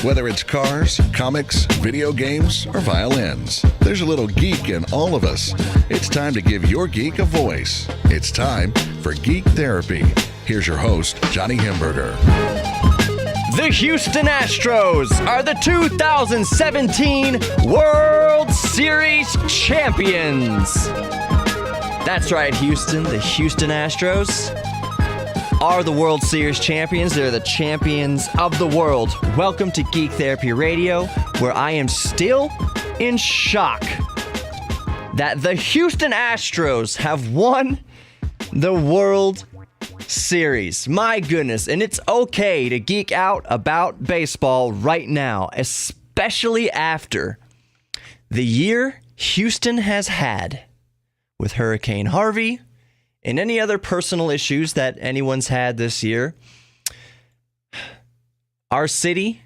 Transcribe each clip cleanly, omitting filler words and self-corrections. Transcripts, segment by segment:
Whether it's cars, comics, video games, or violins, there's a little geek in all of us. It's time to give your geek a voice. It's time for Geek Therapy. Here's your host, Johnny Hemberger. The Houston Astros are the 2017 World Series champions. That's right, Houston. The Houston Astros are the World Series champions. They're the champions of the world. Welcome to Geek Therapy Radio, where I am still in shock that the Houston Astros have won the World Series. My goodness. And it's okay to geek out about baseball right now, especially after the year Houston has had with Hurricane Harvey and any other personal issues that anyone's had this year. Our city,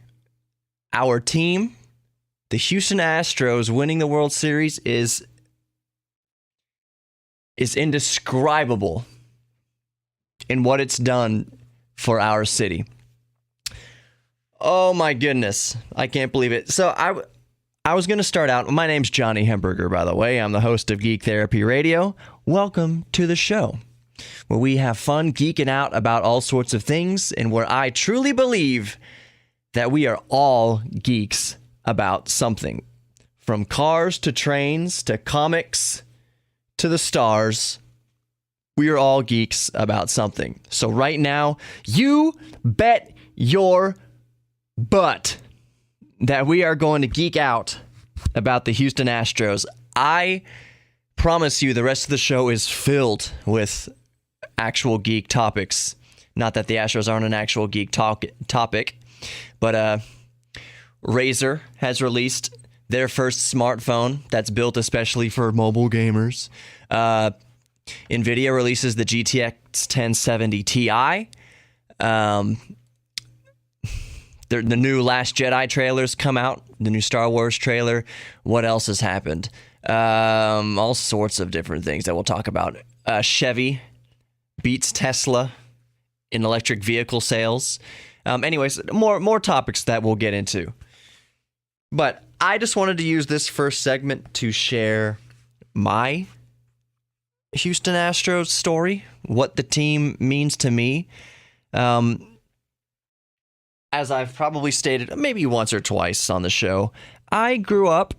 our team, the Houston Astros winning the World Series is indescribable in what it's done for our city. Oh my goodness. I can't believe it. So I was going to start out. My name's Johnny Hemberger, by the way. I'm the host of Geek Therapy Radio. Welcome to the show, where we have fun geeking out about all sorts of things, and where I truly believe that we are all geeks about something. From cars to trains to comics to the stars, we are all geeks about something. So right now, you bet your butt that we are going to geek out about the Houston Astros. I promise you the rest of the show is filled with actual geek topics. Not that the Astros aren't an actual geek topic, but Razer has released their first smartphone that's built especially for mobile gamers. NVIDIA releases the GTX 1070 Ti. The new Last Jedi trailers come out. The new Star Wars trailer. What else has happened? All sorts of different things that we'll talk about. Chevy beats Tesla in electric vehicle sales. Anyways, more topics that we'll get into. But I just wanted to use this first segment to share my Houston Astros story, what the team means to me. As I've probably stated maybe once or twice on the show, I grew up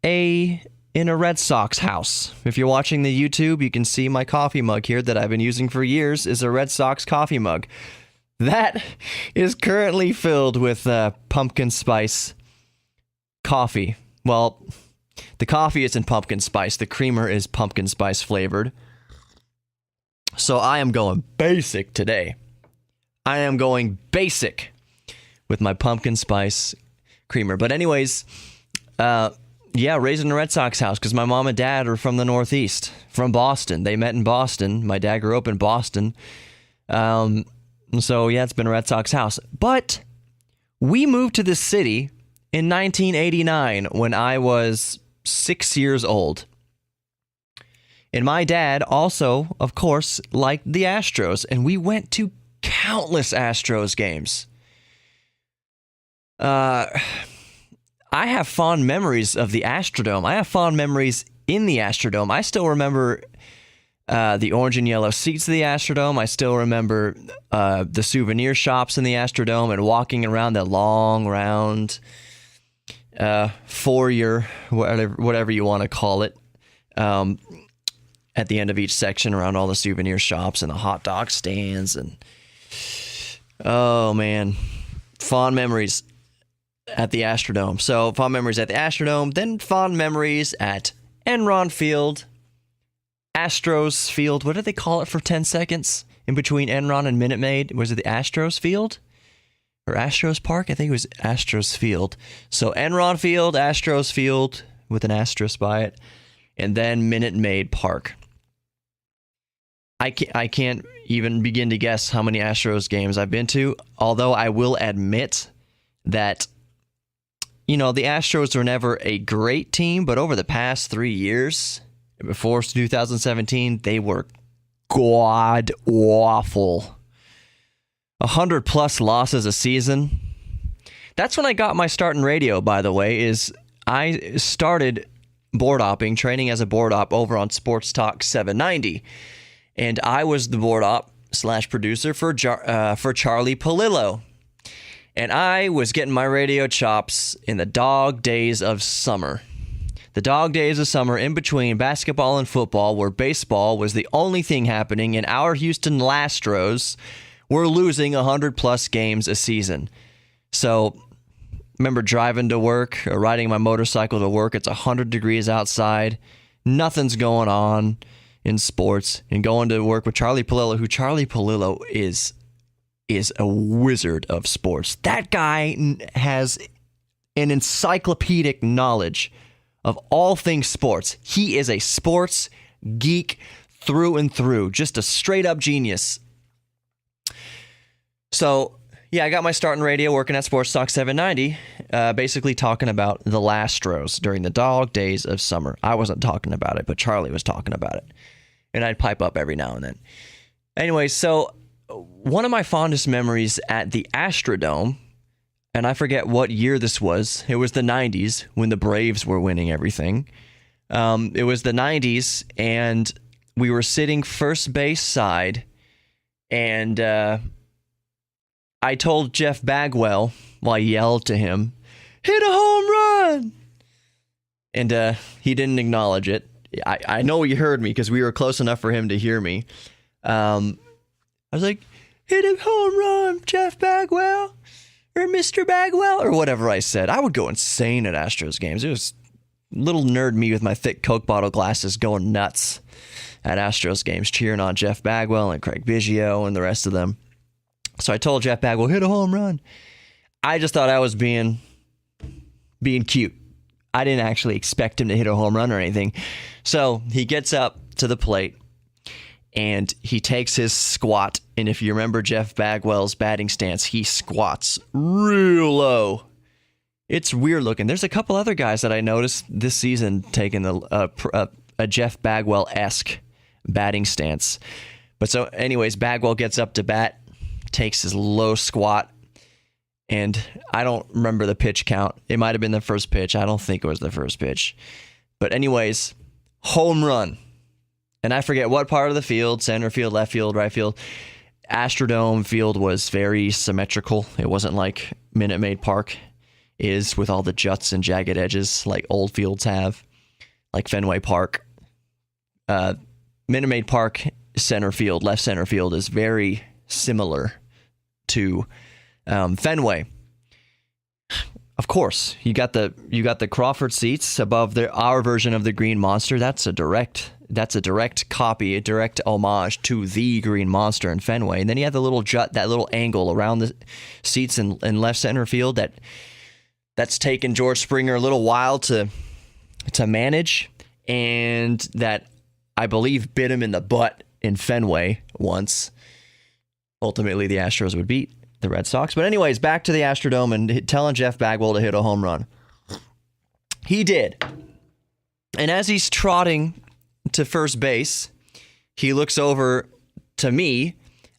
in a Red Sox house. If you're watching the YouTube, you can see my coffee mug here that I've been using for years is a Red Sox coffee mug. That is currently filled with pumpkin spice coffee. Well, the coffee isn't pumpkin spice. The creamer is pumpkin spice flavored. So I am going basic today. I am going basic with my pumpkin spice creamer. But anyways, raised in a Red Sox house because my mom and dad are from the Northeast, from Boston. They met in Boston. My dad grew up in Boston. So it's been a Red Sox house. But we moved to this city in 1989 when I was 6 years old. And my dad also, of course, liked the Astros. And we went to countless Astros games. I have fond memories of the Astrodome. I have fond memories in the Astrodome. I still remember the orange and yellow seats of the Astrodome. I still remember the souvenir shops in the Astrodome and walking around that long, round foyer, whatever you want to call it, at the end of each section around all the souvenir shops and the hot dog stands. And oh, man, fond memories at the Astrodome. So fond memories at the Astrodome, then fond memories at Enron Field, Astros Field. What did they call it for 10 seconds in between Enron and Minute Maid? Was it the Astros Field or Astros Park? I think it was Astros Field. So Enron Field, Astros Field with an asterisk by it, and then Minute Maid Park. I can't even begin to guess how many Astros games I've been to, although I will admit that the Astros were never a great team, but over the past 3 years, before 2017, they were god-awful. 100-plus losses a season. That's when I got my start in radio, by the way, is I started board opping, training as a board op over on Sports Talk 790. And I was the board op / producer for Charlie Palillo. And I was getting my radio chops in the dog days of summer. The dog days of summer in between basketball and football, where baseball was the only thing happening, and our Houston Astros were losing 100-plus games a season. So, remember driving to work or riding my motorcycle to work. It's 100 degrees outside. Nothing's going on in sports. And going to work with Charlie Palillo, who Charlie Palillo is a wizard of sports. That guy has an encyclopedic knowledge of all things sports. He is a sports geek through and through. Just a straight-up genius. So, yeah, I got my start in radio working at Sports Talk 790, basically talking about the Astros during the dog days of summer. I wasn't talking about it, but Charlie was talking about it. And I'd pipe up every now and then. Anyway, so one of my fondest memories at the Astrodome, and I forget what year this was. It was the 90s when the Braves were winning everything. It was the 90s, and we were sitting first base side, and I told Jeff Bagwell, while I yelled to him, "Hit a home run!" And he didn't acknowledge it. I know he heard me because we were close enough for him to hear me. I was like, "Hit a home run, Jeff Bagwell, or Mr. Bagwell," or whatever I said. I would go insane at Astros games. It was little nerd me with my thick Coke bottle glasses going nuts at Astros games, cheering on Jeff Bagwell and Craig Biggio and the rest of them. So I told Jeff Bagwell, "Hit a home run." I just thought I was being cute. I didn't actually expect him to hit a home run or anything. So he gets up to the plate and he takes his squat. And if you remember Jeff Bagwell's batting stance, he squats real low. It's weird looking. There's a couple other guys that I noticed this season taking a Jeff Bagwell-esque batting stance. But so anyways, Bagwell gets up to bat, takes his low squat, and I don't remember the pitch count. It might have been the first pitch. I don't think it was the first pitch. But anyways, home run. And I forget what part of the field, center field, left field, right field. Astrodome field was very symmetrical. It wasn't like Minute Maid Park is with all the juts and jagged edges like old fields have, like Fenway Park. Minute Maid Park center field, left center field is very similar to Fenway. Of course, you got the Crawford seats above our version of the Green Monster. That's a direct copy, a direct homage to the Green Monster in Fenway. And then you have the little jut, that little angle around the seats in left center field that's taken George Springer a little while to manage, and that I believe bit him in the butt in Fenway once. Ultimately, the Astros would beat the Red Sox. But anyways, back to the Astrodome and telling Jeff Bagwell to hit a home run. He did. And as he's trotting to first base, he looks over to me.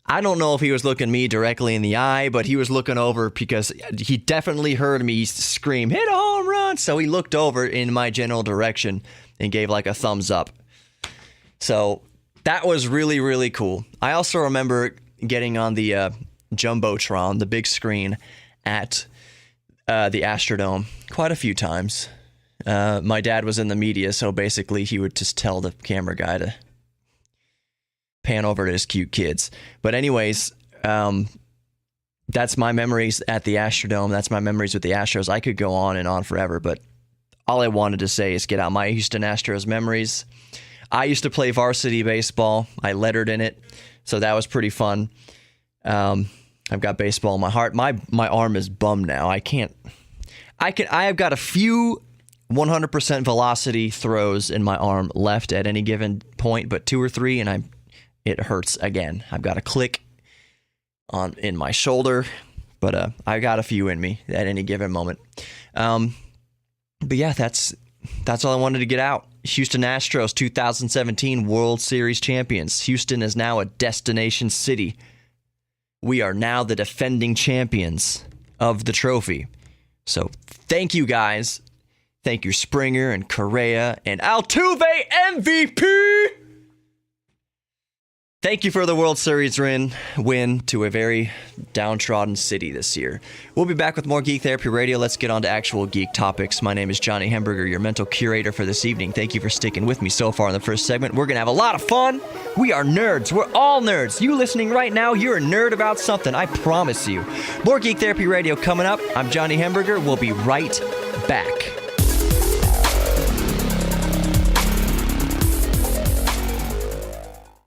I don't know if he was looking me directly in the eye, but he was looking over because he definitely heard me scream, "Hit a home run!" So he looked over in my general direction and gave like a thumbs up. So that was really, really cool. I also remember getting on the Jumbotron, the big screen at the Astrodome, quite a few times. My dad was in the media, so basically he would just tell the camera guy to pan over to his cute kids. But anyways, that's my memories at the Astrodome. That's my memories with the Astros. I could go on and on forever, but all I wanted to say is get out my Houston Astros memories. I used to play varsity baseball. I lettered in it, so that was pretty fun. I've got baseball in my heart. My arm is bummed now. I have got a few 100% velocity throws in my arm left at any given point, but 2 or 3 and it hurts again. I've got a click in my shoulder, but I got a few in me at any given moment. But yeah, that's all I wanted to get out. Houston Astros 2017 World Series champions. Houston is now a destination city. We are now the defending champions of the trophy. So thank you guys. Thank you, Springer and Correa and Altuve MVP. Thank you for the World Series win to a very downtrodden city this year. We'll be back with more Geek Therapy Radio. Let's get on to actual geek topics. My name is Johnny Hemberger, your mental curator for this evening. Thank you for sticking with me so far in the first segment. We're going to have a lot of fun. We are nerds. We're all nerds. You listening right now, you're a nerd about something. I promise you. More Geek Therapy Radio coming up. I'm Johnny Hemberger. We'll be right back.